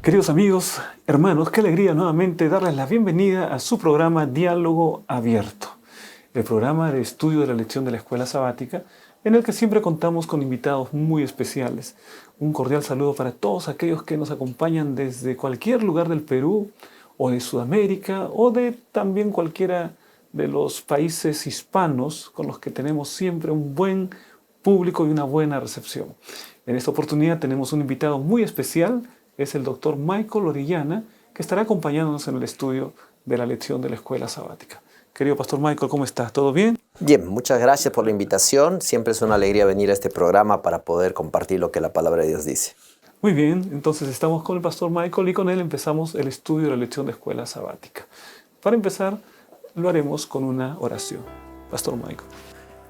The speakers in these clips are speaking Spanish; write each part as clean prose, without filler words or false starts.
Queridos amigos, hermanos, qué alegría nuevamente darles la bienvenida a su programa Diálogo Abierto, el programa de estudio de la lección de la Escuela Sabática, en el que siempre contamos con invitados muy especiales. Un cordial saludo para todos aquellos que nos acompañan desde cualquier lugar del Perú, o de Sudamérica, o de también cualquiera de los países hispanos con los que tenemos siempre un buen público y una buena recepción. En esta oportunidad tenemos un invitado muy especial, es el doctor Michael Orellana, que estará acompañándonos en el estudio de la lección de la Escuela Sabática. Querido Pastor Michael, ¿cómo estás? ¿Todo bien? Bien, muchas gracias por la invitación. Siempre es una alegría venir a este programa para poder compartir lo que la palabra de Dios dice. Muy bien, entonces estamos con el Pastor Michael y con él empezamos el estudio de la lección de Escuela Sabática. Para empezar, lo haremos con una oración. Pastor Michael.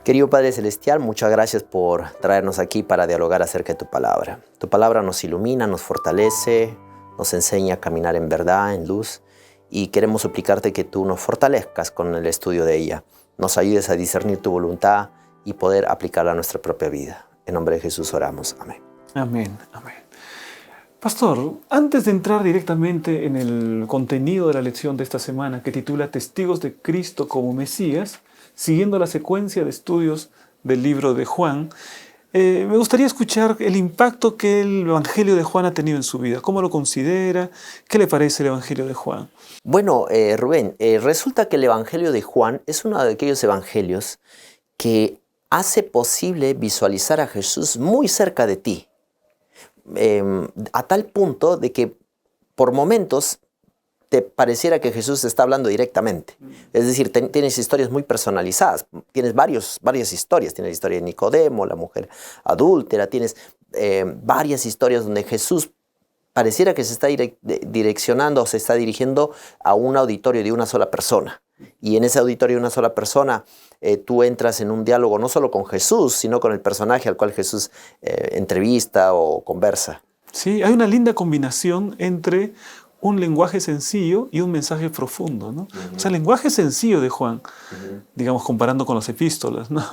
Querido Padre Celestial, muchas gracias por traernos aquí para dialogar acerca de tu palabra. Tu palabra nos ilumina, nos fortalece, nos enseña a caminar en verdad, en luz, y queremos suplicarte que tú nos fortalezcas con el estudio de ella, nos ayudes a discernir tu voluntad y poder aplicarla a nuestra propia vida. En nombre de Jesús oramos. Amén. Amén, amén. Pastor, antes de entrar directamente en el contenido de la lección de esta semana que titula Testigos de Cristo como Mesías, siguiendo la secuencia de estudios del libro de Juan, me gustaría escuchar el impacto que el Evangelio de Juan ha tenido en su vida. ¿Cómo lo considera? ¿Qué le parece el Evangelio de Juan? Bueno, Rubén, resulta que el Evangelio de Juan es uno de aquellos evangelios que hace posible visualizar a Jesús muy cerca de ti, a tal punto de que por momentos te pareciera que Jesús te está hablando directamente. Es decir, tienes historias muy personalizadas, tienes varias historias, tienes la historia de Nicodemo, la mujer adúltera, tienes varias historias donde Jesús pareciera que se está direccionando o se está dirigiendo a un auditorio de una sola persona. Y en ese auditorio de una sola persona, tú entras en un diálogo no solo con Jesús, sino con el personaje al cual Jesús entrevista o conversa. Sí, hay una linda combinación entre un lenguaje sencillo y un mensaje profundo, ¿no? O sea, el lenguaje sencillo de Juan, digamos, comparando con las epístolas, ¿no?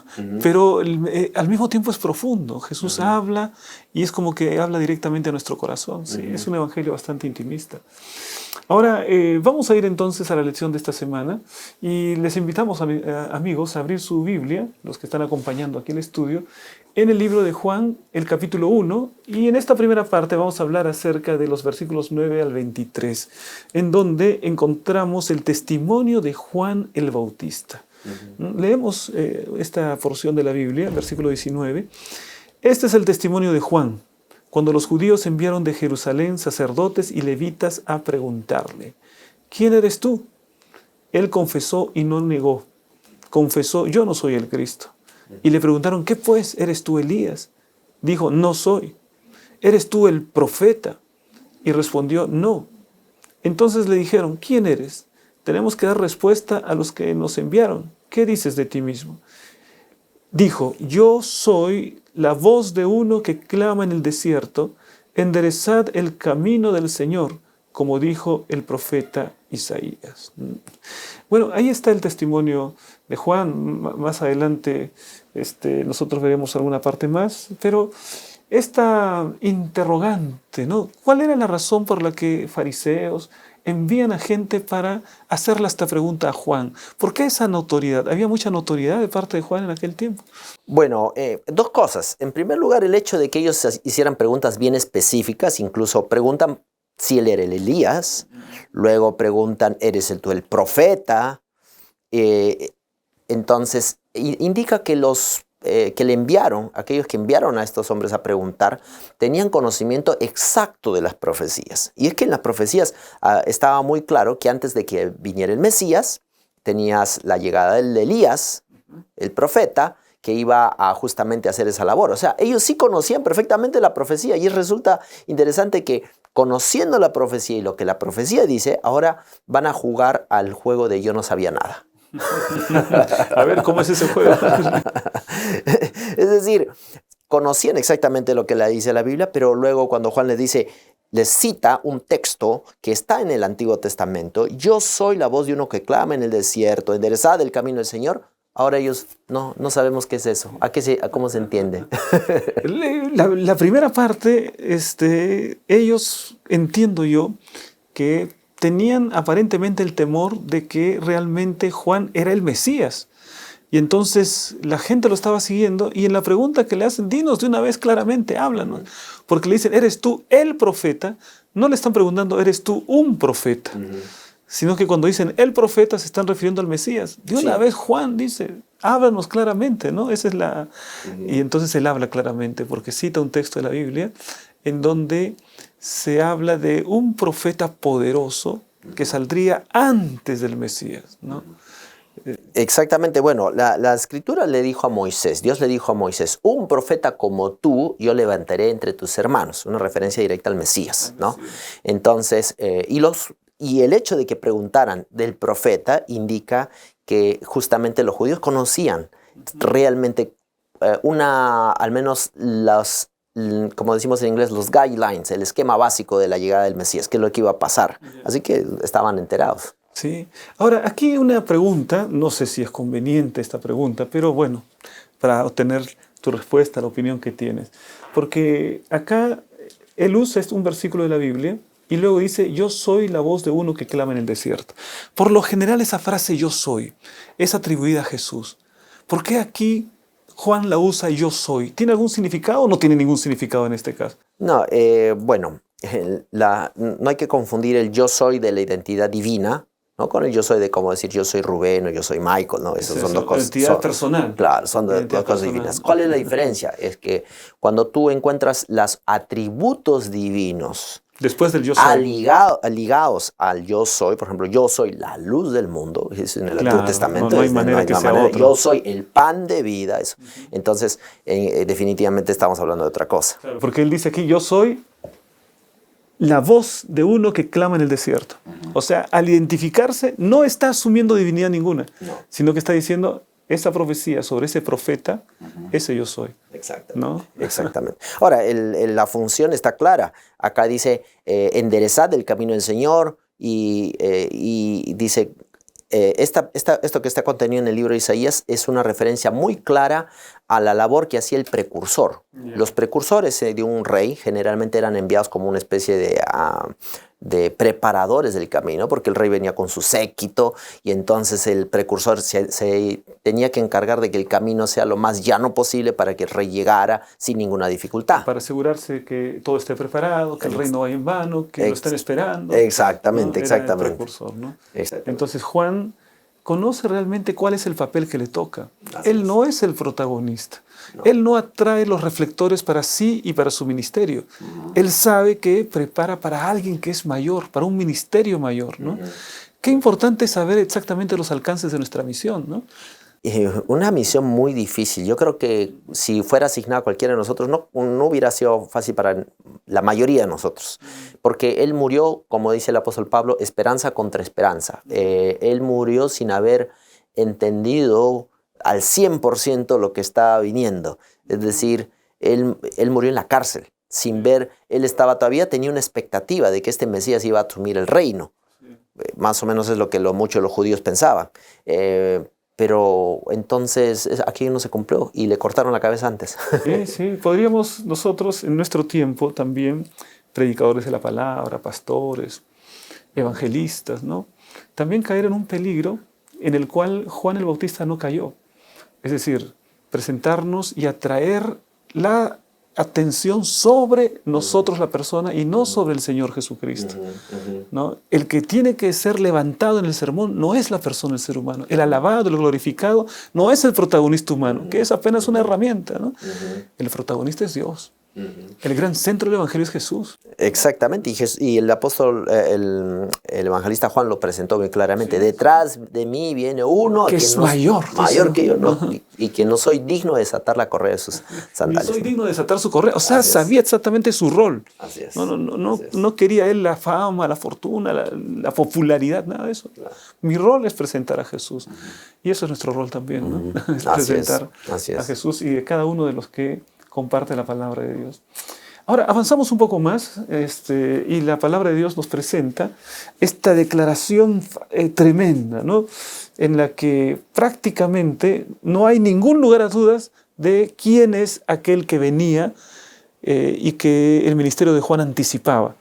Pero al mismo tiempo es profundo. Jesús habla y es como que habla directamente a nuestro corazón. Sí, es un evangelio bastante intimista. Ahora, vamos a ir entonces a la lección de esta semana y les invitamos, amigos, a abrir su Biblia, los que están acompañando aquí el estudio, en el libro de Juan, el capítulo 1, y en esta primera parte vamos a hablar acerca de los versículos 9 al 23, en donde encontramos el testimonio de Juan el Bautista. Leemos esta porción de la Biblia, versículo 19. Este es el testimonio de Juan, cuando los judíos enviaron de Jerusalén sacerdotes y levitas a preguntarle, ¿quién eres tú? Él confesó y no negó. Confesó, yo no soy el Cristo. Y le preguntaron, ¿qué pues? ¿Eres tú Elías? Dijo, no soy. ¿Eres tú el profeta? Y respondió, no. Entonces le dijeron, ¿quién eres? Tenemos que dar respuesta a los que nos enviaron. ¿Qué dices de ti mismo? Dijo, yo soy la voz de uno que clama en el desierto, enderezad el camino del Señor, como dijo el profeta Isaías. Bueno, ahí está el testimonio de Juan. Más adelante nosotros veremos alguna parte más, pero esta interrogante, ¿no? ¿Cuál era la razón por la que fariseos envían a gente para hacerle esta pregunta a Juan? ¿Por qué esa notoriedad? ¿Había mucha notoriedad de parte de Juan en aquel tiempo? Bueno, dos cosas. En primer lugar, el hecho de que ellos hicieran preguntas bien específicas, incluso preguntan si él era el Elías, luego preguntan, ¿eres tú el profeta? Entonces, indica que que le enviaron, aquellos que enviaron a estos hombres a preguntar, tenían conocimiento exacto de las profecías. Y es que en las profecías estaba muy claro que antes de que viniera el Mesías, tenías la llegada del Elías, el profeta, que iba a justamente hacer esa labor. O sea, ellos sí conocían perfectamente la profecía y resulta interesante que conociendo la profecía y lo que la profecía dice, ahora van a jugar al juego de yo no sabía nada. A ver, ¿cómo es ese juego? Es decir, conocían exactamente lo que le dice la Biblia, pero luego cuando Juan les cita un texto que está en el Antiguo Testamento, yo soy la voz de uno que clama en el desierto, enderezad el camino del Señor. Ahora ellos no sabemos qué es eso, a cómo se entiende. La primera parte, ellos, entiendo yo, que tenían aparentemente el temor de que realmente Juan era el Mesías. Y entonces la gente lo estaba siguiendo y en la pregunta que le hacen, dinos de una vez claramente, háblanos. Porque le dicen, ¿eres tú el profeta? No le están preguntando, ¿eres tú un profeta? Sino que cuando dicen el profeta se están refiriendo al Mesías. De una vez Juan dice, háblanos claramente, ¿no? Esa es la... Y entonces él habla claramente porque cita un texto de la Biblia en donde se habla de un profeta poderoso que saldría antes del Mesías, ¿no? Exactamente, bueno, la escritura le dijo a Moisés, Dios le dijo a Moisés, un profeta como tú yo levantaré entre tus hermanos, una referencia directa al Mesías, ¿no? Entonces, y el hecho de que preguntaran del profeta indica que justamente los judíos conocían realmente al menos como decimos en inglés, los guidelines, el esquema básico de la llegada del Mesías, que es lo que iba a pasar. Así que estaban enterados. Sí. Ahora, aquí una pregunta, no sé si es conveniente esta pregunta, pero bueno, para obtener tu respuesta, la opinión que tienes. Porque acá él usa un versículo de la Biblia y luego dice, yo soy la voz de uno que clama en el desierto. Por lo general esa frase yo soy es atribuida a Jesús. ¿Por qué aquí Juan la usa yo soy? ¿Tiene algún significado o no tiene ningún significado en este caso? No, bueno, no hay que confundir el yo soy de la identidad divina, ¿no? Con el yo soy de como decir yo soy Rubén o yo soy Michael, ¿no? Esas son dos cosas. Identidad personal. Claro, son dos cosas divinas. ¿Cuál es la diferencia? Es que cuando tú encuentras los atributos divinos después del yo soy, ligados al yo soy, por ejemplo, yo soy la luz del mundo, es en el Antiguo Testamento. No hay manera que sea otro. Yo soy el pan de vida. Eso. Entonces, definitivamente estamos hablando de otra cosa. Claro, porque él dice aquí, yo soy la voz de uno que clama en el desierto. O sea, al identificarse, no está asumiendo divinidad ninguna, sino que está diciendo, esa profecía sobre ese profeta, ese yo soy. Exactamente. ¿No? Exactamente. Ahora, la función está clara. Acá dice, enderezad el camino del Señor y dice, esto que está contenido en el libro de Isaías es una referencia muy clara a la labor que hacía el precursor. Los precursores de un rey generalmente eran enviados como una especie de preparadores del camino, porque el rey venía con su séquito y entonces el precursor se tenía que encargar de que el camino sea lo más llano posible para que el rey llegara sin ninguna dificultad. Para asegurarse que todo esté preparado, que el rey no vaya en vano, que lo estén esperando. Exactamente, ¿no? exactamente. Era el precursor, ¿no? Exactamente. Entonces Juan conoce realmente cuál es el papel que le toca. Él no es el protagonista. No. Él no atrae los reflectores para sí y para su ministerio. Él sabe que prepara para alguien que es mayor, para un ministerio mayor, ¿no? Qué importante es saber exactamente los alcances de nuestra misión, ¿no? Una misión muy difícil. Yo creo que si fuera asignada a cualquiera de nosotros, no hubiera sido fácil para la mayoría de nosotros. Porque él murió, como dice el apóstol Pablo, esperanza contra esperanza. Él murió sin haber entendido al 100% lo que estaba viniendo. Es decir, él murió en la cárcel, sin ver, todavía tenía una expectativa de que este Mesías iba a asumir el reino. Más o menos es lo que muchos de los judíos pensaban. Pero entonces aquí no se cumplió y le cortaron la cabeza antes. Sí, podríamos nosotros en nuestro tiempo también, predicadores de la palabra, pastores, evangelistas, ¿no? También caer en un peligro en el cual Juan el Bautista no cayó. Es decir, presentarnos y atraer la atención sobre nosotros la persona y no sobre el Señor Jesucristo, ¿no? El que tiene que ser levantado en el sermón no es la persona, el ser humano. El alabado, el glorificado no es el protagonista humano, que es apenas una herramienta, ¿no? El protagonista es Dios. El gran centro del Evangelio es Jesús. Exactamente, y el apóstol, el evangelista Juan lo presentó muy claramente. Detrás de mí viene uno que es no, mayor que yo, ¿no? y que no soy digno de desatar la correa de sus sandalias. Ni soy digno de desatar su correa. O sea, sabía exactamente su rol. Así es. No quería él la fama, la fortuna, la popularidad, nada de eso. Claro. Mi rol es presentar a Jesús. Y eso es nuestro rol también, ¿no? Es presentar a Jesús y de cada uno de los que comparte la palabra de Dios. Ahora, avanzamos un poco más y la palabra de Dios nos presenta esta declaración tremenda, ¿no? En la que prácticamente no hay ningún lugar a dudas de quién es aquel que venía y que el ministerio de Juan anticipaba.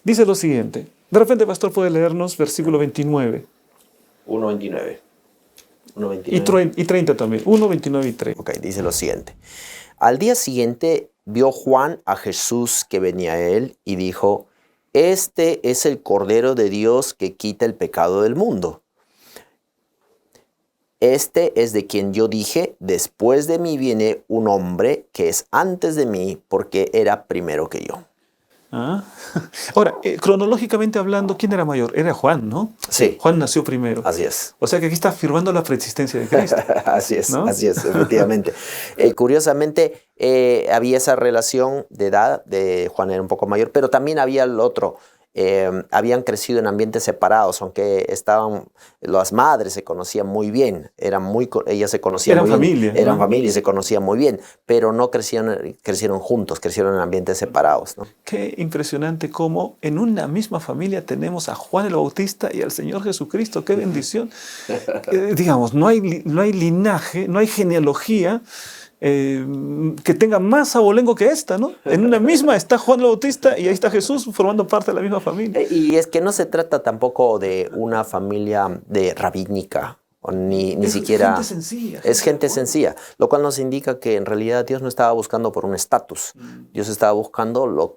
Dice lo siguiente. De repente, pastor, puede leernos versículo 29. 1:29. Y 30 también. 1, 29 y 30. Ok, dice lo siguiente. Al día siguiente vio Juan a Jesús que venía a él y dijo, este es el Cordero de Dios que quita el pecado del mundo. Este es de quien yo dije, después de mí viene un hombre que es antes de mí porque era primero que yo. Ahora, cronológicamente hablando, ¿quién era mayor? Era Juan, ¿no? Sí. Juan nació primero. Así es. O sea que aquí está afirmando la preexistencia de Cristo. Así es, ¿no? Así es, efectivamente. Curiosamente, había esa relación de edad, de Juan era un poco mayor, pero también había el otro. Habían crecido en ambientes separados, aunque las madres se conocían muy bien, ellas se conocían muy bien, eran familia y se conocían muy bien, pero no crecieron juntos, crecieron en ambientes separados, ¿no? Qué impresionante cómo en una misma familia tenemos a Juan el Bautista y al Señor Jesucristo, qué bendición. Digamos, no hay linaje, no hay genealogía que tenga más abolengo que esta, ¿no? En una misma está Juan el Bautista y ahí está Jesús formando parte de la misma familia. Y es que no se trata tampoco de una familia rabínica, ni siquiera... Gente sencilla. Es gente sencilla, lo cual nos indica que en realidad Dios no estaba buscando por un estatus. Dios estaba buscando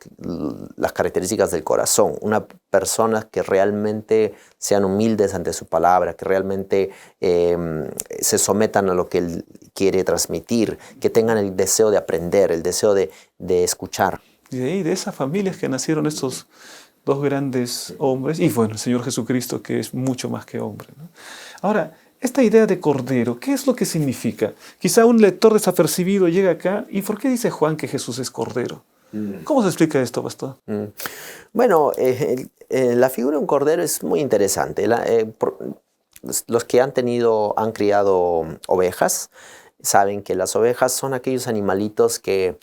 las características del corazón. Una persona que realmente sean humildes ante su palabra, que realmente se sometan a lo que Él quiere transmitir, que tengan el deseo de aprender, el deseo de escuchar. Y de ahí, de esas familias que nacieron estos dos grandes hombres, y bueno, el Señor Jesucristo, que es mucho más que hombre, ¿no? Ahora, esta idea de cordero, ¿qué es lo que significa? Quizá un lector desapercibido llega acá, ¿y por qué dice Juan que Jesús es cordero? ¿Cómo se explica esto, pastor? Bueno, la figura de un cordero es muy interesante. Los que han criado ovejas, saben que las ovejas son aquellos animalitos que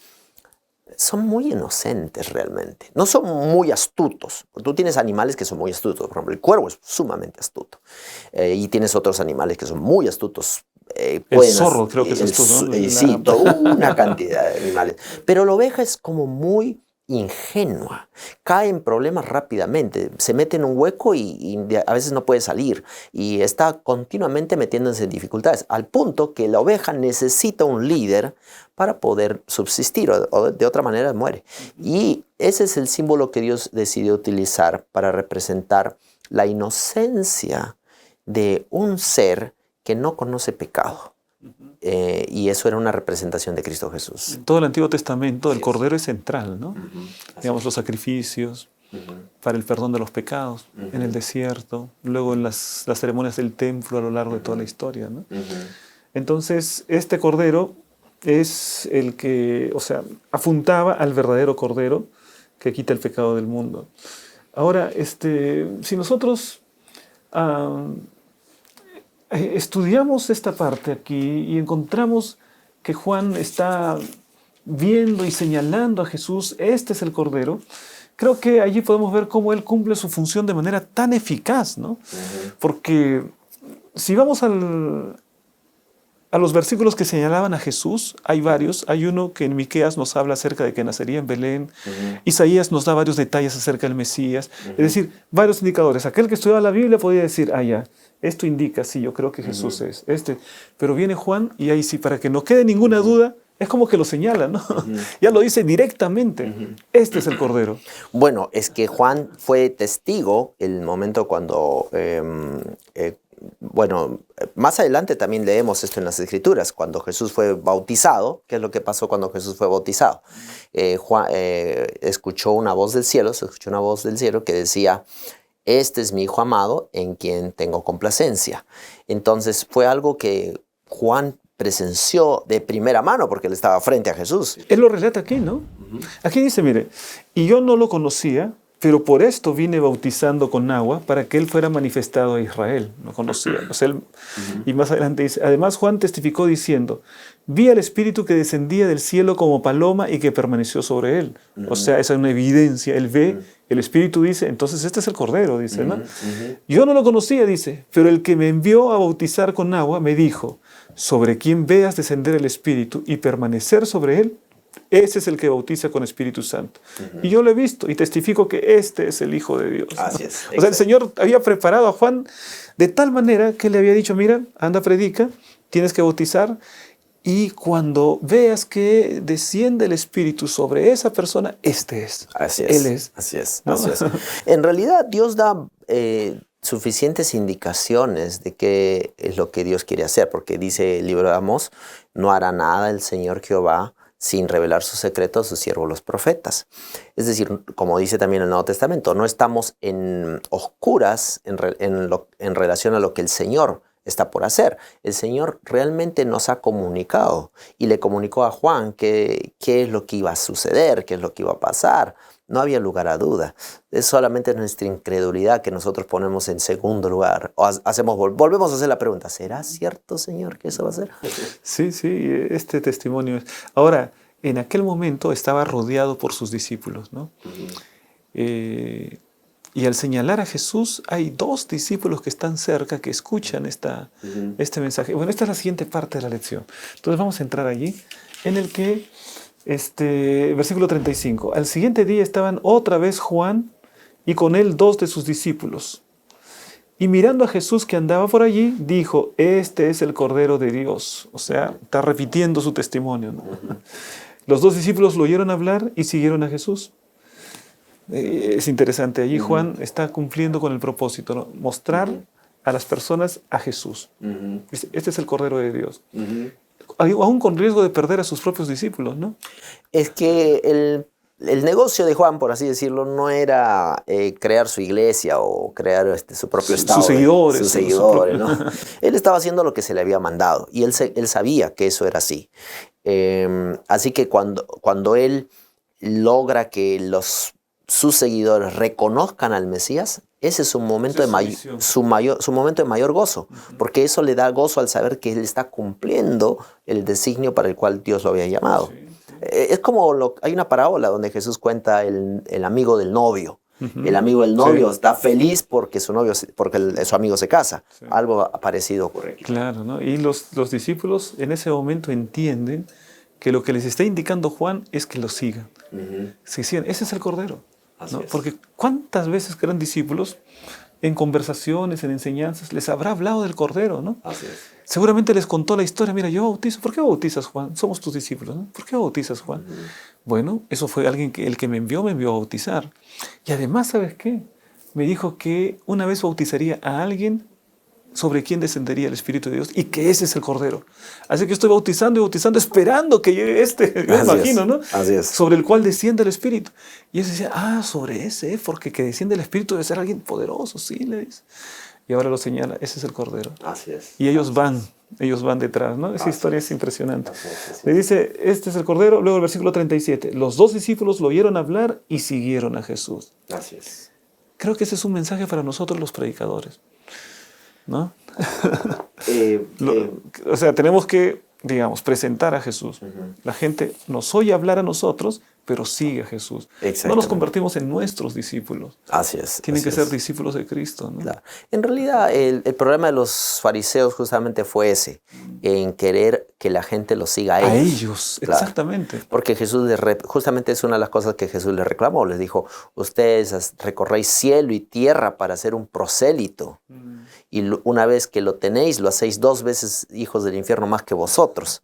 son muy inocentes realmente. No son muy astutos. Tú tienes animales que son muy astutos. Por ejemplo, el cuervo es sumamente astuto. Y tienes otros animales que son muy astutos. El zorro creo que es astuto, ¿no? Sí, toda una cantidad de animales. Pero la oveja es como muy ingenua, cae en problemas rápidamente, se mete en un hueco y a veces no puede salir y está continuamente metiéndose en dificultades, al punto que la oveja necesita un líder para poder subsistir o de otra manera muere. Y ese es el símbolo que Dios decidió utilizar para representar la inocencia de un ser que no conoce pecado. Y eso era una representación de Cristo Jesús. En todo el Antiguo Testamento el Cordero es central, ¿no? Digamos, los sacrificios para el perdón de los pecados en el desierto, luego en las ceremonias del templo a lo largo de toda la historia, ¿no? Entonces, este Cordero es el que, o sea, apuntaba al verdadero Cordero que quita el pecado del mundo. Ahora, si nosotros estudiamos esta parte aquí y encontramos que Juan está viendo y señalando a Jesús, este es el Cordero, creo que allí podemos ver cómo Él cumple su función de manera tan eficaz, ¿no? Porque si vamos a los versículos que señalaban a Jesús, hay varios. Hay uno que en Miqueas nos habla acerca de que nacería en Belén. Isaías nos da varios detalles acerca del Mesías. Es decir, varios indicadores. Aquel que estudiaba la Biblia podía decir, ya, esto indica, sí, yo creo que Jesús es este. Pero viene Juan y ahí sí, para que no quede ninguna duda, es como que lo señala, ¿no? Ya lo dice directamente. Este es el Cordero. Bueno, es que Juan fue testigo el momento cuando... Más adelante también leemos esto en las Escrituras, cuando Jesús fue bautizado. ¿Qué es lo que pasó cuando Jesús fue bautizado? Juan escuchó una voz del cielo, se escuchó una voz del cielo que decía: este es mi Hijo amado en quien tengo complacencia. Entonces fue algo que Juan presenció de primera mano porque él estaba frente a Jesús. Él lo relata aquí, ¿no? Aquí dice, mire, y yo no lo conocía, pero por esto vine bautizando con agua para que él fuera manifestado a Israel. No conocía. O sea, y más adelante dice, además Juan testificó diciendo, vi al Espíritu que descendía del cielo como paloma y que permaneció sobre él. O sea, esa es una evidencia. Él ve, el Espíritu dice, entonces este es el Cordero, dice, ¿no? Yo no lo conocía, dice, pero el que me envió a bautizar con agua me dijo, sobre quien veas descender el Espíritu y permanecer sobre él, ese es el que bautiza con Espíritu Santo. Y yo lo he visto y testifico que este es el Hijo de Dios. Así es. O sea, el Señor había preparado a Juan de tal manera que le había dicho, mira, anda, predica, tienes que bautizar, y cuando veas que desciende el Espíritu sobre esa persona, este es. Así es. Él es. Así es. ¿No? Así es. En realidad, Dios da suficientes indicaciones de qué es lo que Dios quiere hacer, porque dice el libro de Amós, no hará nada el Señor Jehová sin revelar sus secretos a sus siervos los profetas. Es decir, como dice también el Nuevo Testamento, no estamos en oscuras en relación a lo que el Señor está por hacer. El Señor realmente nos ha comunicado y le comunicó a Juan qué es lo que iba a suceder, qué es lo que iba a pasar. No había lugar a duda. Es solamente nuestra incredulidad que nosotros ponemos en segundo lugar. O volvemos a hacer la pregunta, ¿será cierto, Señor, que eso va a ser? Sí, este testimonio es. Ahora, en aquel momento estaba rodeado por sus discípulos, ¿no? Y al señalar a Jesús, hay dos discípulos que están cerca, que escuchan este mensaje. Bueno, esta es la siguiente parte de la lección. Entonces vamos a entrar allí, en el que, versículo 35. Al siguiente día estaban otra vez Juan y con él dos de sus discípulos. Y mirando a Jesús que andaba por allí, dijo, este es el Cordero de Dios. O sea, está repitiendo su testimonio, ¿no? Los dos discípulos lo oyeron hablar y siguieron a Jesús. Es interesante, allí Juan está cumpliendo con el propósito, ¿no? Mostrar a las personas a Jesús. Este es el Cordero de Dios. Aún con riesgo de perder a sus propios discípulos, ¿no? Es que el negocio de Juan, por así decirlo, no era crear su iglesia o crear su propio estado. Sus seguidores. ¿no? Él estaba haciendo lo que se le había mandado y él sabía que eso era así. Así que cuando él logra que sus seguidores reconozcan al Mesías, ese es su momento, su momento de mayor gozo, porque eso le da gozo al saber que él está cumpliendo el designio para el cual Dios lo había llamado. Es como hay una parábola donde Jesús cuenta el amigo del novio. El amigo del novio está feliz porque su amigo se casa. Algo parecido ocurre aquí. Claro, ¿no? Y los discípulos en ese momento entienden que lo que les está indicando Juan es que lo sigan. Se sigan. Ese es el Cordero, ¿no? Porque ¿cuántas veces que eran discípulos en conversaciones, en enseñanzas, les habrá hablado del Cordero, ¿no? Así es. Seguramente les contó la historia, mira, yo bautizo. ¿Por qué bautizas, Juan? Somos tus discípulos, ¿no? ¿Por qué bautizas, Juan? Bueno, eso fue el que me envió a bautizar. Y además, ¿sabes qué? Me dijo que una vez bautizaría a alguien sobre quien descendería el Espíritu de Dios y que ese es el Cordero. Así que estoy bautizando y bautizando esperando que llegue yo me imagino, ¿no? Así es. Sobre el cual desciende el Espíritu. Y ellos decían, sobre ese, porque que desciende el Espíritu debe ser alguien poderoso, sí, le dice. Y ahora lo señala, ese es el Cordero. Así es. Y ellos van detrás, ¿no? Esa historia es impresionante. Así Le dice, este es el Cordero, luego el versículo 37. Los dos discípulos lo oyeron hablar y siguieron a Jesús. Así es. Creo que ese es un mensaje para nosotros los predicadores, ¿no? O sea, tenemos que, digamos, presentar a Jesús. La gente nos oye hablar a nosotros, pero sigue a Jesús. No nos convertimos en nuestros discípulos. Así es. Tienen que ser discípulos de Cristo, ¿no? Claro. En realidad, el problema de los fariseos justamente fue ese, en querer que la gente los siga a ellos. A ellos, claro. Exactamente. Porque Jesús justamente es una de las cosas que Jesús les reclamó. Les dijo, ustedes recorréis cielo y tierra para ser un prosélito. y una vez que lo tenéis, lo hacéis 2 veces hijos del infierno más que vosotros.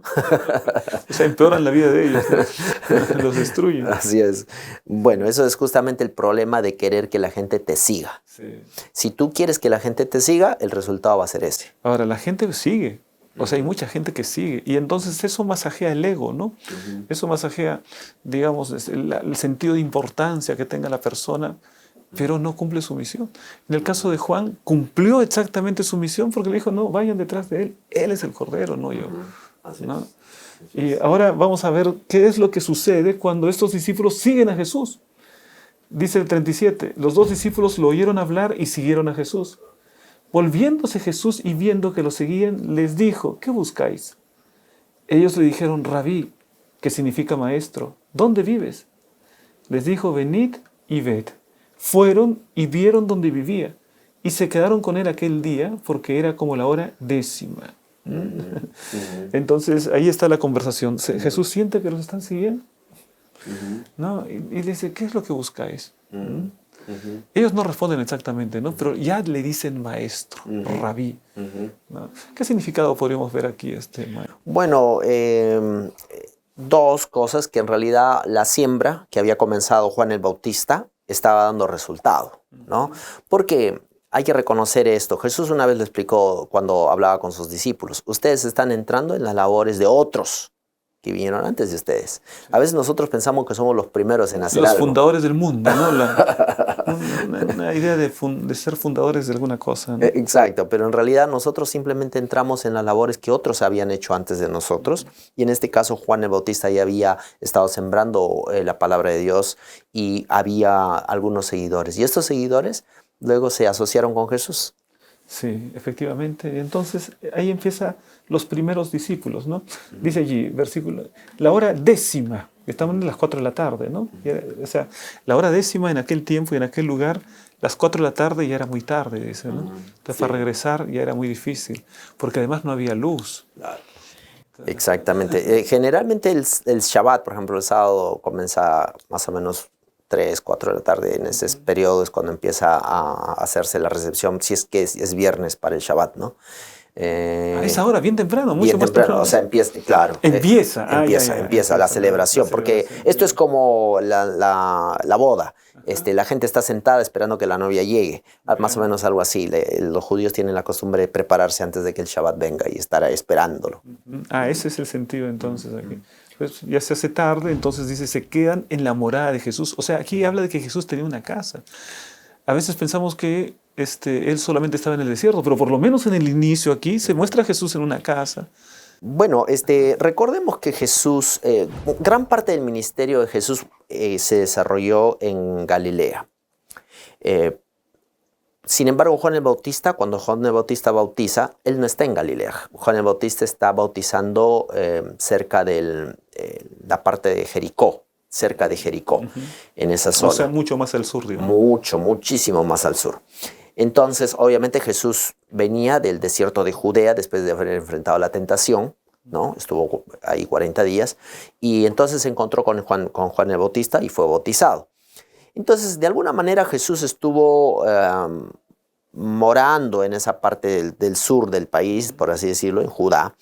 O sea, empeoran la vida de ellos, ¿no? Los destruyen. Así es. Bueno, eso es justamente el problema de querer que la gente te siga. Sí. Si tú quieres que la gente te siga, el resultado va a ser ese. Ahora, la gente sigue. O sea, hay mucha gente que sigue. Y entonces eso masajea el ego, ¿no? Eso masajea, digamos, el sentido de importancia que tenga la persona, pero no cumple su misión. En el caso de Juan, cumplió exactamente su misión porque le dijo, no, vayan detrás de él. Él es el Cordero, no yo. ¿No? Y ahora vamos a ver qué es lo que sucede cuando estos discípulos siguen a Jesús. Dice el 37, los 2 discípulos lo oyeron hablar y siguieron a Jesús. Volviéndose Jesús y viendo que lo seguían, les dijo, ¿qué buscáis? Ellos le dijeron, Rabí, que significa maestro, ¿dónde vives? Les dijo, venid y ved. Fueron y vieron dónde vivía, y se quedaron con él aquel día, porque era como la hora 10ª. Entonces, ahí está la conversación. Jesús siente que los están siguiendo, ¿no? Y le dice, ¿qué es lo que buscáis? Ellos no responden exactamente, ¿no? Pero ya le dicen maestro, rabí. ¿No? ¿Qué significado podríamos ver aquí maestro? Bueno, 2 cosas: que en realidad la siembra que había comenzado Juan el Bautista estaba dando resultado, ¿no? Porque hay que reconocer esto. Jesús una vez lo explicó cuando hablaba con sus discípulos. Ustedes están entrando en las labores de otros que vinieron antes de ustedes. A veces nosotros pensamos que somos los primeros en hacer los algo. Los fundadores del mundo, ¿no? Una idea de ser fundadores de alguna cosa, ¿no? Exacto, pero en realidad nosotros simplemente entramos en las labores que otros habían hecho antes de nosotros. Y en este caso Juan el Bautista ya había estado sembrando la palabra de Dios y había algunos seguidores. Y estos seguidores luego se asociaron con Jesús. Sí, efectivamente. Entonces, ahí empiezan los primeros discípulos, ¿no? Dice allí, versículo, la hora 10ª, estaban en las 4 de la tarde, ¿no? O sea, la hora 10ª en aquel tiempo y en aquel lugar, las 4 de la tarde ya era muy tarde, dice, ¿no? Entonces, para regresar ya era muy difícil, porque además no había luz. Exactamente. Generalmente el Shabbat, por ejemplo, el sábado comienza más o menos 3, 4 de la tarde. En ese periodo es cuando empieza a hacerse la recepción, si es que es viernes para el Shabbat, ¿no? A esa hora, bien temprano, mucho bien más temprano. O sea, empieza, claro. Empieza La celebración, porque esto es como la boda. La gente está sentada esperando que la novia llegue. Más o menos algo así. Los judíos tienen la costumbre de prepararse antes de que el Shabbat venga y estar esperándolo. Ese es el sentido entonces aquí. Pues ya se hace tarde, entonces dice, se quedan en la morada de Jesús. O sea, aquí habla de que Jesús tenía una casa. A veces pensamos que él solamente estaba en el desierto, pero por lo menos en el inicio aquí se muestra a Jesús en una casa. Bueno, recordemos que Jesús, gran parte del ministerio de Jesús se desarrolló en Galilea. Sin embargo, Juan el Bautista, cuando Juan el Bautista bautiza, él no está en Galilea. Juan el Bautista está bautizando cerca de la parte de Jericó, cerca de Jericó, en esa zona. O sea, mucho más al sur, digamos. Muchísimo más al sur. Entonces, obviamente Jesús venía del desierto de Judea después de haber enfrentado la tentación, ¿no? Estuvo ahí 40 días y entonces se encontró con Juan el Bautista y fue bautizado. Entonces, de alguna manera Jesús estuvo morando en esa parte del sur del país, por así decirlo, en Judá.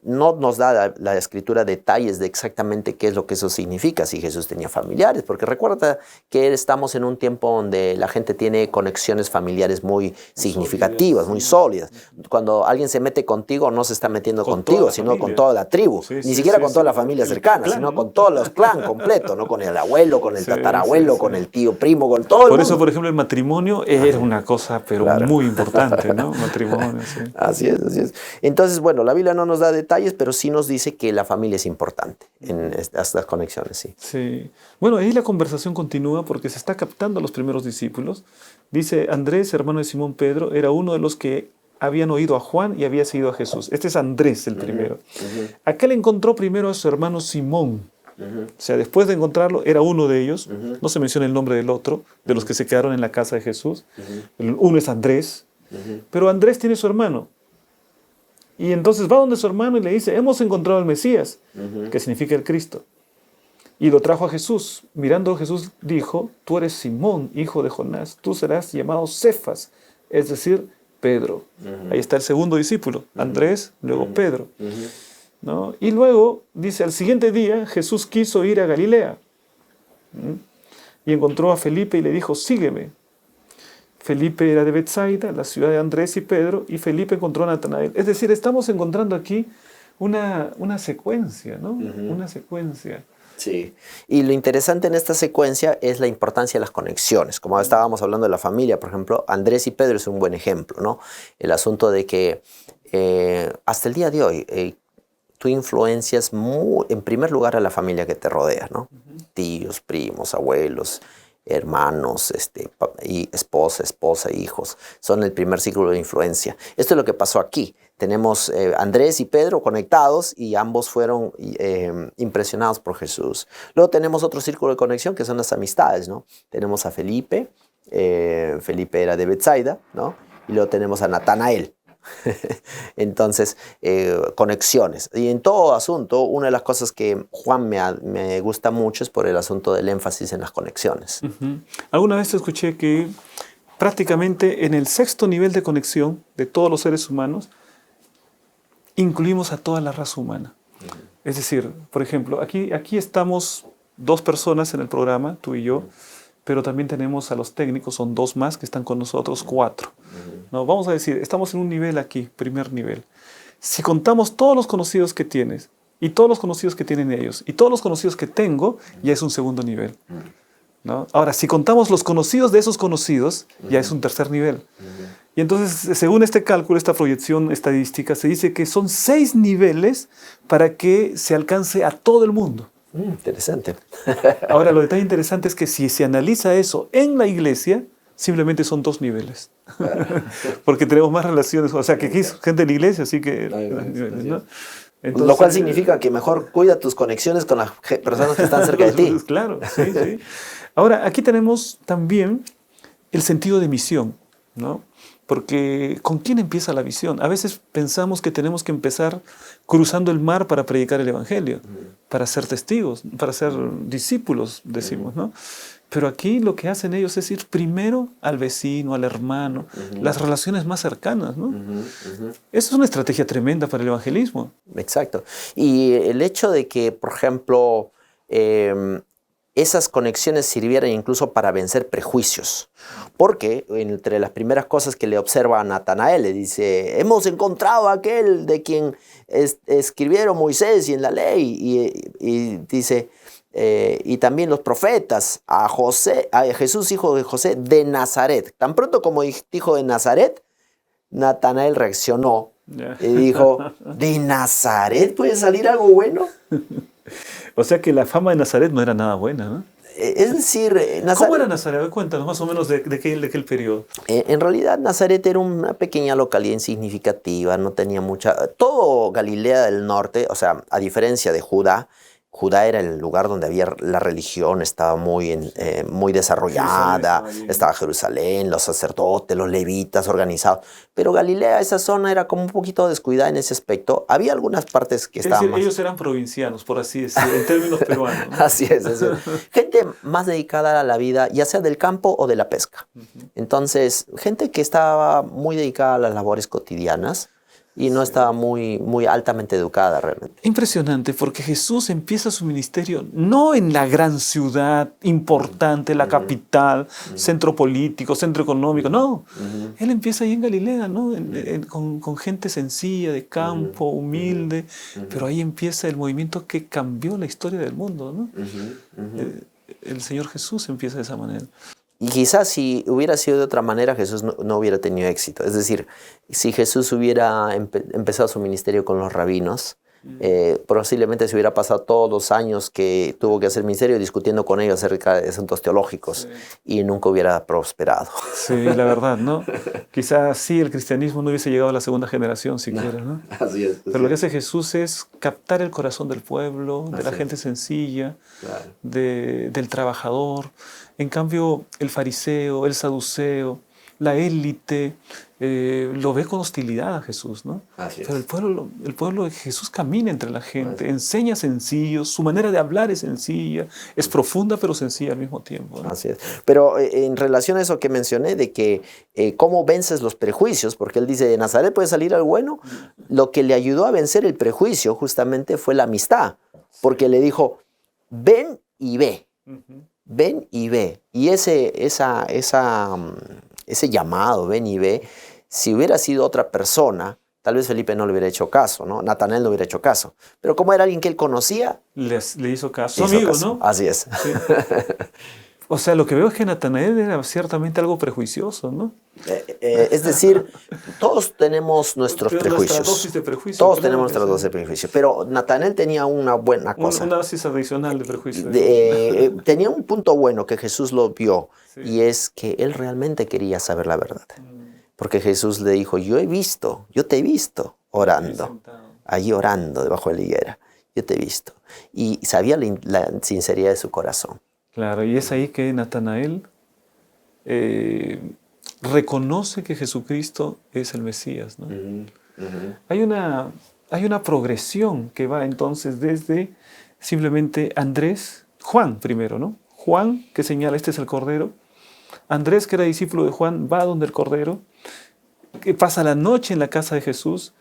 No nos da la escritura detalles de exactamente qué es lo que eso significa, si Jesús tenía familiares, porque recuerda que estamos en un tiempo donde la gente tiene conexiones familiares muy significativas, muy sólidas. Cuando alguien se mete contigo, no se está metiendo contigo, sino con toda la tribu, ni siquiera con toda la familia cercana, sino con todos los clan completo, ¿no? Con el abuelo, con el tatarabuelo, con el tío primo, con todo el mundo. Por eso, por ejemplo, el matrimonio era una cosa, pero muy importante, ¿no? Matrimonio, sí. Así es, así es. Entonces, bueno, la Biblia no nos da detalles, pero sí nos dice que la familia es importante en estas conexiones, sí. Sí. Bueno, ahí la conversación continúa porque se está captando a los primeros discípulos. Dice, Andrés, hermano de Simón Pedro, era uno de los que habían oído a Juan y había seguido a Jesús. Este es Andrés, el primero. Aquel encontró primero a su hermano Simón. O sea, después de encontrarlo, era uno de ellos. No se menciona el nombre del otro, de los que se quedaron en la casa de Jesús. Uno es Andrés. Pero Andrés tiene su hermano. Y entonces va donde su hermano y le dice, hemos encontrado al Mesías, que significa el Cristo. Y lo trajo a Jesús. Mirando a Jesús dijo, tú eres Simón, hijo de Jonás, tú serás llamado Cefas, es decir, Pedro. Ahí está el segundo discípulo, Andrés, luego Pedro. ¿No? Y luego, dice, al siguiente día Jesús quiso ir a Galilea. Y encontró a Felipe y le dijo, sígueme. Felipe era de Betsaida, la ciudad de Andrés y Pedro, y Felipe encontró a Natanael. Es decir, estamos encontrando aquí una secuencia, ¿no? Una secuencia. Sí, y lo interesante en esta secuencia es la importancia de las conexiones. Como estábamos hablando de la familia, por ejemplo, Andrés y Pedro es un buen ejemplo, ¿no? El asunto de que hasta el día de hoy tú influencias en primer lugar a la familia que te rodea, ¿no? Tíos, primos, abuelos, hermanos, y esposa, hijos. Son el primer círculo de influencia. Esto es lo que pasó aquí. Tenemos Andrés y Pedro conectados y ambos fueron impresionados por Jesús. Luego tenemos otro círculo de conexión que son las amistades, ¿no? Tenemos a Felipe. Felipe era de Betsaida, ¿no? Y luego tenemos a Natanael. Entonces, conexiones. Y en todo asunto, una de las cosas que Juan me gusta mucho es por el asunto del énfasis en las conexiones. Alguna vez escuché que prácticamente en el 6º nivel de conexión de todos los seres humanos, incluimos a toda la raza humana. Es decir, por ejemplo, aquí estamos 2 personas en el programa, tú y yo, pero también tenemos a los técnicos, son 2 más que están con nosotros, 4. ¿No? Vamos a decir, estamos en un nivel aquí, primer nivel. Si contamos todos los conocidos que tienes, y todos los conocidos que tienen ellos, y todos los conocidos que tengo, ya es un segundo nivel. ¿No? Ahora, si contamos los conocidos de esos conocidos, ya es un tercer nivel. Y entonces, según este cálculo, esta proyección estadística, se dice que son 6 niveles para que se alcance a todo el mundo. Interesante. Ahora, lo detalle interesante es que si se analiza eso en la iglesia, simplemente son 2 niveles. Porque tenemos más relaciones. O sea, que aquí es gente de la iglesia, así que... ¿no? Entonces, lo cual significa que mejor cuida tus conexiones con las personas que están cerca de ti. Claro, sí, sí. Ahora, aquí tenemos también el sentido de misión, ¿no? Porque ¿con quién empieza la visión? A veces pensamos que tenemos que empezar cruzando el mar para predicar el evangelio, para ser testigos, para ser discípulos, decimos, ¿no? Pero aquí lo que hacen ellos es ir primero al vecino, al hermano, las relaciones más cercanas, ¿no? Eso es una estrategia tremenda para el evangelismo. Exacto. Y el hecho de que, por ejemplo, esas conexiones sirvieran incluso para vencer prejuicios. Porque entre las primeras cosas que le observa a Natanael, le dice, hemos encontrado a aquel de quien escribieron Moisés y en la ley. Y dice, y también los profetas, a Jesús, hijo de José, de Nazaret. Tan pronto como dijo de Nazaret, Natanael reaccionó y dijo, ¿de Nazaret puede salir algo bueno? O sea que la fama de Nazaret no era nada buena, ¿no? Es decir, Nazaret... ¿Cómo era Nazaret? Cuéntanos más o menos de aquel periodo. En realidad Nazaret era una pequeña localidad insignificativa, no tenía mucha... Todo Galilea del norte, o sea, a diferencia de Judá, Judá era el lugar donde había la religión, estaba muy desarrollada, estaba Jerusalén, los sacerdotes, los levitas organizados. Pero Galilea, esa zona era como un poquito descuidada en ese aspecto. Había algunas partes que estaban más... Ellos eran provincianos, por así decirlo, en términos peruanos, ¿no? Así es. Gente más dedicada a la vida, ya sea del campo o de la pesca. Entonces, gente que estaba muy dedicada a las labores cotidianas, y no estaba muy altamente educada realmente. Impresionante, porque Jesús empieza su ministerio no en la gran ciudad importante, la capital, centro político, centro económico, no. Él empieza ahí en Galilea, ¿no? Con gente sencilla, de campo, humilde, pero ahí empieza el movimiento que cambió la historia del mundo, ¿no? El Señor Jesús empieza de esa manera. Y quizás si hubiera sido de otra manera, Jesús no hubiera tenido éxito. Es decir, si Jesús hubiera empezado su ministerio con los rabinos, posiblemente se hubiera pasado todos los años que tuvo que hacer ministerio discutiendo con ellos acerca de asuntos teológicos y nunca hubiera prosperado. Sí, la verdad, ¿no? Quizás sí, el cristianismo no hubiese llegado a la segunda generación siquiera, ¿no? Así es. Pero lo que hace Jesús es captar el corazón del pueblo, de la gente sencilla, del trabajador. En cambio, el fariseo, el saduceo, la élite, lo ve con hostilidad a Jesús, ¿no? Así es. Pero el pueblo de Jesús camina entre la gente, enseña sencillo, su manera de hablar es sencilla, es profunda pero sencilla al mismo tiempo, ¿no? Así es. Pero en relación a eso que mencioné, de que cómo vences los prejuicios, porque él dice, de Nazaret puede salir algo bueno, lo que le ayudó a vencer el prejuicio justamente fue la amistad, porque le dijo, ven y ve, ven y ve. Y ese llamado, ven y ve, si hubiera sido otra persona, tal vez Felipe no le hubiera hecho caso, ¿no? Natanael no hubiera hecho caso. Pero como era alguien que él conocía, le hizo caso. Su amigo, ¿no? Así es. Sí. O sea, lo que veo es que Natanael era ciertamente algo prejuicioso, ¿no? Es decir, todos tenemos nuestros prejuicios. Nuestra dosis de prejuicio. Todos tenemos nuestra dosis de prejuicio. Pero Natanael tenía una buena cosa. Una dosis adicional de prejuicio. Tenía un punto bueno que Jesús lo vio, sí. Y es que él realmente quería saber la verdad. Porque Jesús le dijo, yo te he visto orando, allí orando debajo de la higuera. Yo te he visto. Y sabía la sinceridad de su corazón. Claro, y es ahí que Natanael reconoce que Jesucristo es el Mesías, ¿no? Hay una progresión que va entonces desde simplemente Juan primero, ¿no? Juan, que señala, este es el Cordero. Andrés, que era discípulo de Juan, va donde el Cordero, que pasa la noche en la casa de Jesús.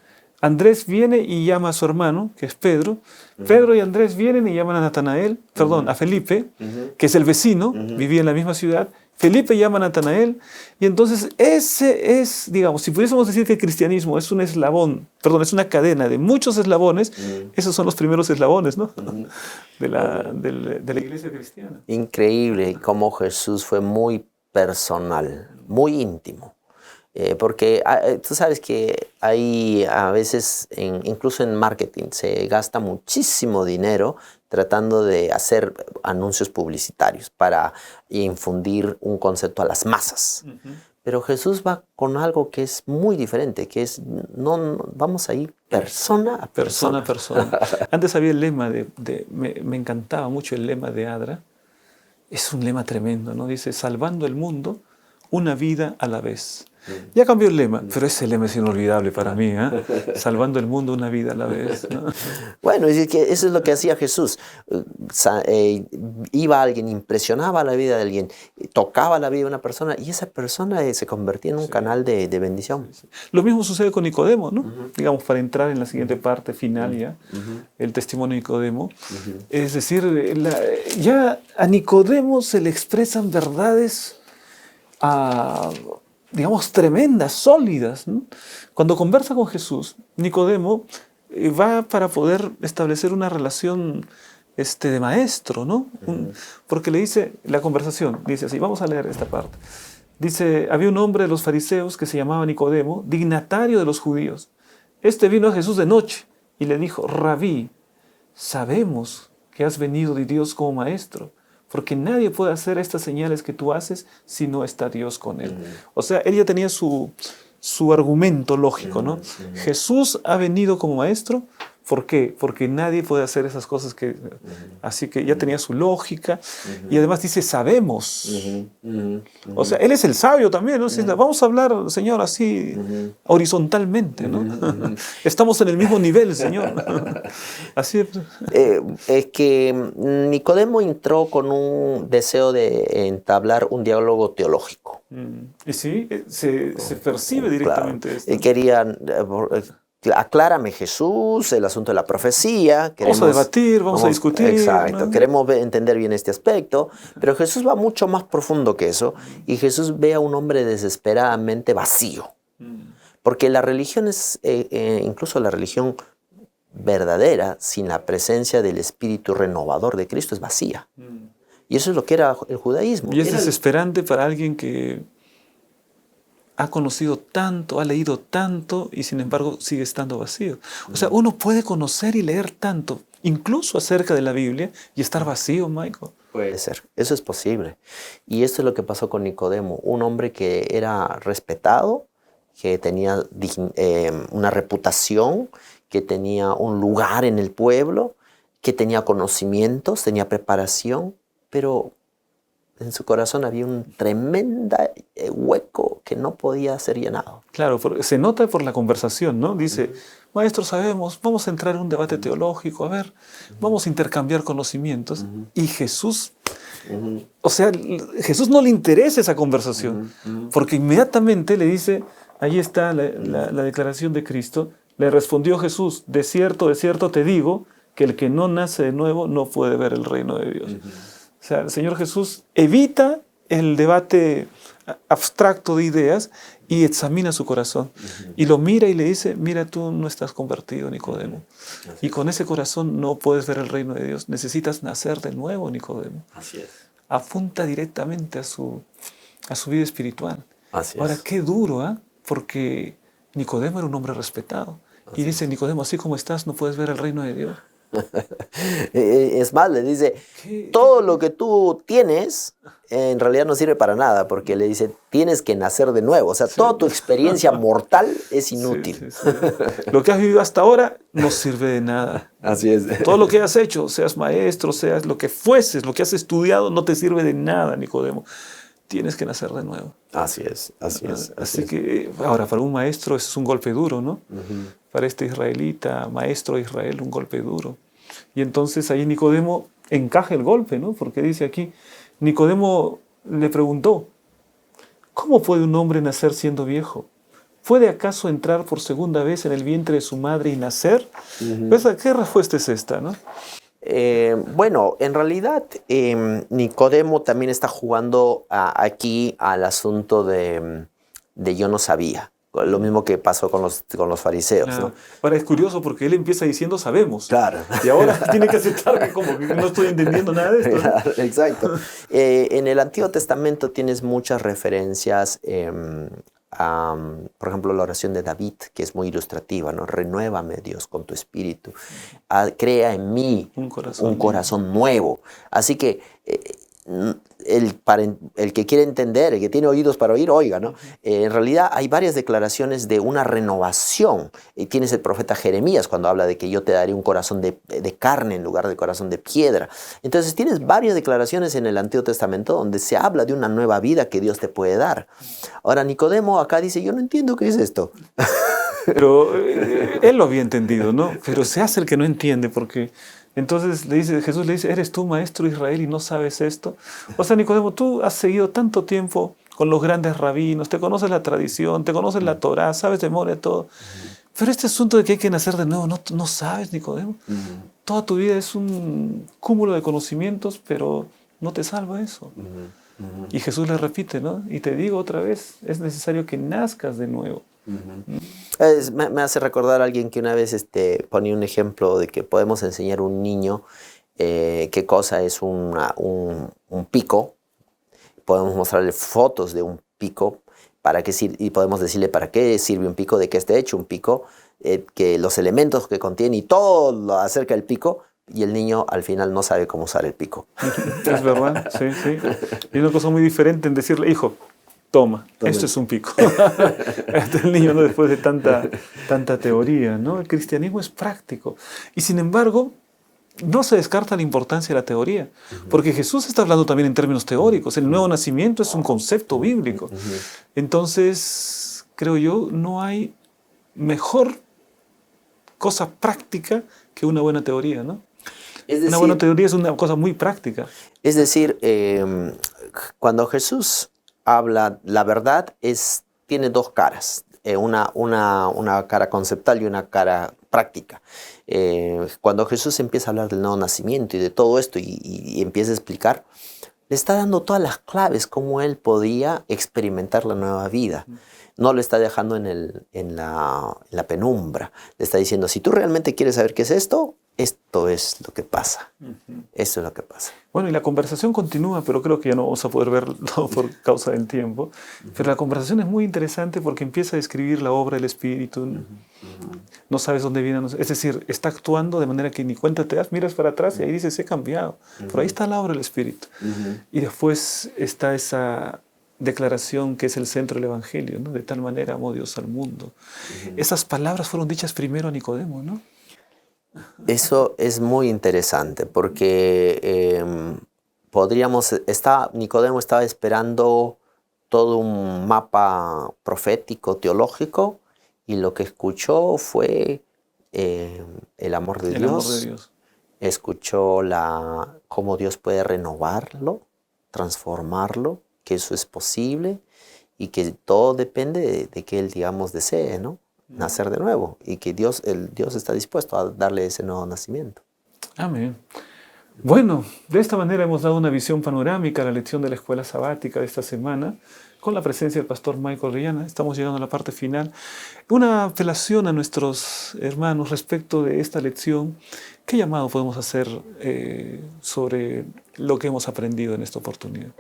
Andrés viene y llama a su hermano, que es Pedro. Pedro y Andrés vienen y llaman a Felipe, que es el vecino, vivía en la misma ciudad. Felipe llama a Natanael, y entonces ese es, digamos, si pudiésemos decir que el cristianismo es un eslabón, es una cadena de muchos eslabones, esos son los primeros eslabones, ¿no? de la iglesia cristiana. Increíble cómo Jesús fue muy personal, muy íntimo. Porque tú sabes que hay a veces, incluso en marketing, se gasta muchísimo dinero tratando de hacer anuncios publicitarios para infundir un concepto a las masas. Pero Jesús va con algo que es muy diferente, que es, vamos a ir persona a persona. Antes había el lema me encantaba mucho el lema de Adra. Es un lema tremendo, ¿no? Dice, salvando el mundo, una vida a la vez. Ya cambió el lema, pero ese lema es inolvidable para mí, ¿eh? Salvando el mundo una vida a la vez, ¿no? Bueno, es que eso es lo que hacía Jesús. Iba alguien, impresionaba la vida de alguien, tocaba la vida de una persona y esa persona se convertía en un canal de bendición. Lo mismo sucede con Nicodemo, ¿no? Digamos, para entrar en la siguiente parte final ya, el testimonio de Nicodemo. Es decir, ya a Nicodemo se le expresan verdades digamos, tremendas, sólidas, ¿no? Cuando conversa con Jesús, Nicodemo va para poder establecer una relación de maestro, ¿no? Porque le dice, la conversación, dice así, vamos a leer esta parte. Dice, había un hombre de los fariseos que se llamaba Nicodemo, dignatario de los judíos. Este vino a Jesús de noche y le dijo, Rabí, sabemos que has venido de Dios como maestro, porque nadie puede hacer estas señales que tú haces si no está Dios con él. O sea, él ya tenía su argumento lógico, ¿no? Jesús ha venido como maestro. ¿Por qué? Porque nadie puede hacer esas cosas que... Así que ya tenía su lógica. Y además dice, sabemos. O sea, él es el sabio también, ¿no? Vamos a hablar, Señor, así horizontalmente, ¿no? Estamos en el mismo nivel, Señor. Así es que Nicodemo entró con un deseo de entablar un diálogo teológico. Y sí, se percibe directamente esto. Él quería... aclárame, Jesús, el asunto de la profecía. Vamos a debatir, vamos a discutir. Exacto, ¿no? Queremos entender bien este aspecto, pero Jesús va mucho más profundo que eso y Jesús ve a un hombre desesperadamente vacío. Porque la religión es, incluso la religión verdadera, sin la presencia del espíritu renovador de Cristo, es vacía. Y eso es lo que era el judaísmo. Y es desesperante para alguien que ha conocido tanto, ha leído tanto y sin embargo sigue estando vacío. O sea, uno puede conocer y leer tanto, incluso acerca de la Biblia, y estar vacío, Michael. Puede ser, eso es posible. Y esto es lo que pasó con Nicodemo, un hombre que era respetado, que tenía una reputación, que tenía un lugar en el pueblo, que tenía conocimientos, tenía preparación, pero en su corazón había un tremendo hueco que no podía ser llenado. Claro, se nota por la conversación, ¿no? Dice, maestro, sabemos, vamos a entrar en un debate teológico, a ver, vamos a intercambiar conocimientos. Y Jesús, o sea, Jesús no le interesa esa conversación, porque inmediatamente le dice, ahí está la declaración de Cristo, le respondió Jesús, de cierto te digo, que el que no nace de nuevo no puede ver el reino de Dios. O sea, el Señor Jesús evita el debate abstracto de ideas y examina su corazón. Y lo mira y le dice, mira, tú no estás convertido, Nicodemo. Y con ese corazón no puedes ver el reino de Dios. Necesitas nacer de nuevo, Nicodemo. Así es. Apunta directamente a su vida espiritual. Así es. Ahora, qué duro, ¿eh? Porque Nicodemo era un hombre respetado. Y dice, Nicodemo, así como estás, no puedes ver el reino de Dios. Es más, le dice, todo lo que tú tienes en realidad no sirve para nada, porque le dice, tienes que nacer de nuevo. O sea, toda tu experiencia mortal es inútil. Lo que has vivido hasta ahora no sirve de nada. Así es. Todo lo que has hecho, seas maestro, seas lo que fueses, lo que has estudiado, no te sirve de nada, Nicodemo. Tienes que nacer de nuevo. Así es, así es. Así que, ahora, para un maestro eso es un golpe duro, ¿no? Para este israelita, maestro de Israel, un golpe duro. Y entonces ahí Nicodemo encaja el golpe, ¿no? Porque dice aquí, Nicodemo le preguntó, ¿cómo puede un hombre nacer siendo viejo? ¿Puede acaso entrar por segunda vez en el vientre de su madre y nacer? ¿Ves? ¿Qué respuesta es esta, no? Bueno, en realidad Nicodemo también está jugando aquí al asunto de yo no sabía. Lo mismo que pasó con los fariseos. Claro. ¿No? Ahora es curioso porque él empieza diciendo sabemos. Claro. Y ahora tiene que aceptar que como que no estoy entendiendo nada de esto. Claro, exacto. En el Antiguo Testamento tienes muchas referencias por ejemplo, la oración de David, que es muy ilustrativa, ¿no? Renuévame, Dios, con tu espíritu. Crea en mí un corazón nuevo. Así que el que quiere entender, el que tiene oídos para oír, oiga, ¿no? En realidad hay varias declaraciones de una renovación. Tienes el profeta Jeremías cuando habla de que yo te daré un corazón de carne en lugar de corazón de piedra. Entonces tienes varias declaraciones en el Antiguo Testamento donde se habla de una nueva vida que Dios te puede dar. Ahora Nicodemo acá dice, yo no entiendo qué es esto. Pero él lo había entendido, ¿no? Pero se hace el que no entiende porque... Entonces Jesús le dice, ¿eres tú maestro de Israel y no sabes esto? O sea, Nicodemo, tú has seguido tanto tiempo con los grandes rabinos, te conoces la tradición, te conoces la Torá, sabes de memoria todo. Pero este asunto de que hay que nacer de nuevo, no sabes, Nicodemo. Toda tu vida es un cúmulo de conocimientos, pero no te salva eso. Y Jesús le repite, ¿no? Y te digo otra vez, es necesario que nazcas de nuevo. Me hace recordar a alguien que una vez ponía un ejemplo de que podemos enseñar a un niño qué cosa es un pico. Podemos mostrarle fotos de un pico y podemos decirle para qué sirve un pico, de qué está hecho un pico, que los elementos que contiene y todo lo acerca del pico, y el niño al final no sabe cómo usar el pico. Es verdad, sí. Y una cosa muy diferente en decirle, hijo, toma, esto es un pico. El niño, ¿no? Después de tanta teoría, ¿no? El cristianismo es práctico. Y sin embargo, no se descarta la importancia de la teoría, porque Jesús está hablando también en términos teóricos. El nuevo nacimiento es un concepto bíblico. Entonces, creo yo, no hay mejor cosa práctica que una buena teoría, ¿no? Es decir, una buena teoría es una cosa muy práctica. Es decir, cuando Jesús habla, la verdad tiene dos caras, una cara conceptual y una cara práctica. Cuando Jesús empieza a hablar del nuevo nacimiento y de todo esto y empieza a explicar, le está dando todas las claves cómo él podía experimentar la nueva vida. No lo está dejando en la penumbra. Le está diciendo, si tú realmente quieres saber qué es esto es lo que pasa. Eso es lo que pasa. Bueno, y la conversación continúa, pero creo que ya no vamos a poder verlo por causa del tiempo. Pero la conversación es muy interesante porque empieza a describir la obra del Espíritu. No sabes dónde viene. Es decir, está actuando de manera que ni cuenta te das, miras para atrás y ahí dices, he cambiado. Por ahí está la obra del Espíritu. Y después está esa declaración que es el centro del Evangelio, ¿no? De tal manera amó Dios al mundo. Esas palabras fueron dichas primero a Nicodemo, ¿no? Eso es muy interesante porque Nicodemo estaba esperando todo un mapa profético, teológico, y lo que escuchó fue el amor de Dios. Escuchó cómo Dios puede renovarlo, transformarlo, que eso es posible y que todo depende de que él, digamos, desee, ¿no? Nacer de nuevo, y que Dios está dispuesto a darle ese nuevo nacimiento. Amén. Bueno, de esta manera hemos dado una visión panorámica a la lección de la escuela sabática de esta semana, con la presencia del pastor Michael Orellana. Estamos llegando a la parte final. Una apelación a nuestros hermanos respecto de esta lección. ¿Qué llamado podemos hacer sobre lo que hemos aprendido en esta oportunidad?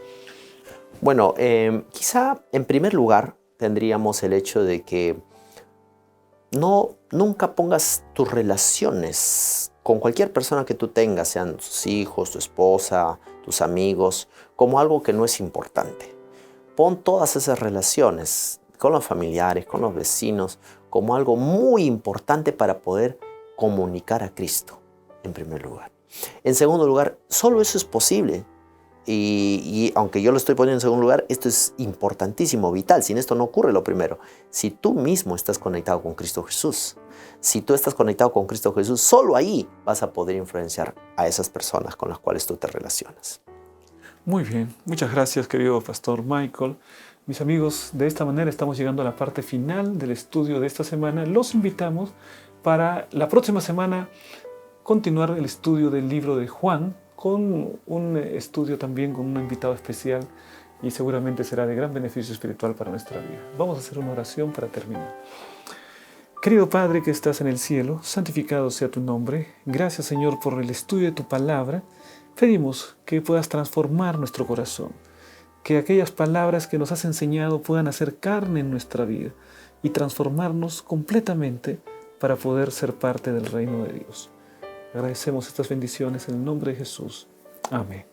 Bueno, quizá en primer lugar tendríamos el hecho de que nunca pongas tus relaciones con cualquier persona que tú tengas, sean tus hijos, tu esposa, tus amigos, como algo que no es importante. Pon todas esas relaciones con los familiares, con los vecinos, como algo muy importante para poder comunicar a Cristo, en primer lugar. En segundo lugar, solo eso es posible. Y aunque yo lo estoy poniendo en segundo lugar, esto es importantísimo, vital. Sin esto no ocurre lo primero. Si tú mismo estás conectado con Cristo Jesús, si tú estás conectado con Cristo Jesús, solo ahí vas a poder influenciar a esas personas con las cuales tú te relacionas. Muy bien, muchas gracias, querido pastor Michael. Mis amigos, de esta manera estamos llegando a la parte final del estudio de esta semana. Los invitamos para la próxima semana continuar el estudio del libro de Juan, con un estudio también con un invitado especial, y seguramente será de gran beneficio espiritual para nuestra vida. Vamos a hacer una oración para terminar. Querido Padre que estás en el cielo, santificado sea tu nombre. Gracias, Señor, por el estudio de tu palabra. Pedimos que puedas transformar nuestro corazón, que aquellas palabras que nos has enseñado puedan hacer carne en nuestra vida y transformarnos completamente para poder ser parte del reino de Dios. Agradecemos estas bendiciones en el nombre de Jesús. Amén.